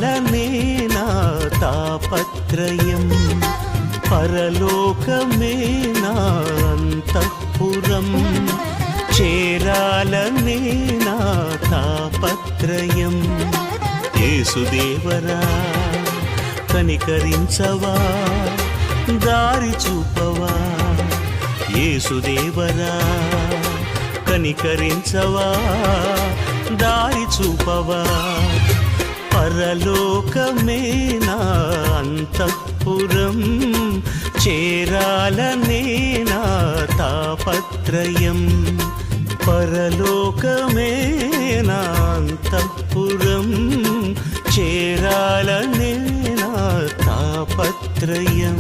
చేరాలనే నా తాపత్రయం పరలోకమే నా అంతఃపురం చేరాలనే నా తాపత్రయం యేసుదేవరా కనికరించవా దారి చూపవా యేసుదేవరా కనికరించవా దారి చూపవా పరలోకమే నా అంతఃపురం చేరాలనే నా తాపత్రయం పరలోకమే నా అంతఃపురం చేరాలనే నా తాపత్రయం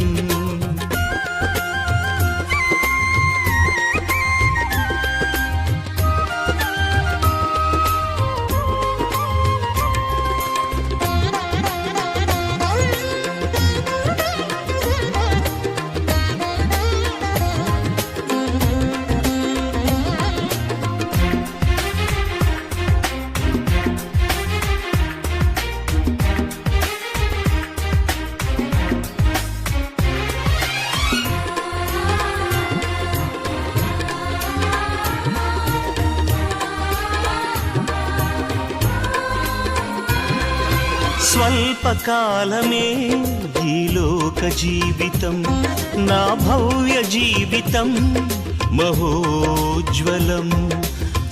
స్వల్పకాలమే ఈ లోక జీవితం నా భవ్య జీవితం మహోజ్వలం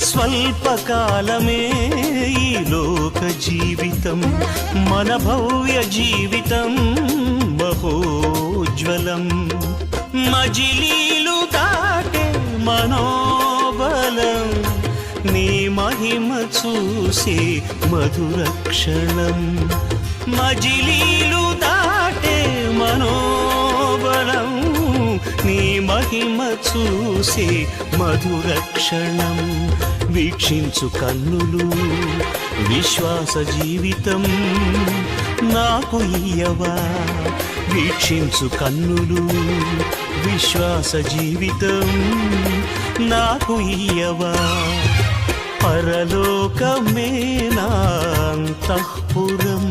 స్వల్పకాలమే ఈ లోక జీవితం మన భవ్య జీవితం మహోజ్వలం మజిలీలు దాటే మనోబలం నీ మహిమ చూసే మధుర క్షణం మజిలీలు దాటే మనోబలం నీ మహిమ చూసే మధుర క్షణం వీక్షించు కన్నులు విశ్వాస జీవితం నాకు ఇయ్యవా వీక్షించు కన్నులు విశ్వాస జీవితం నాకు ఇయ్యవా పరలోకమే నా అంతఃపురం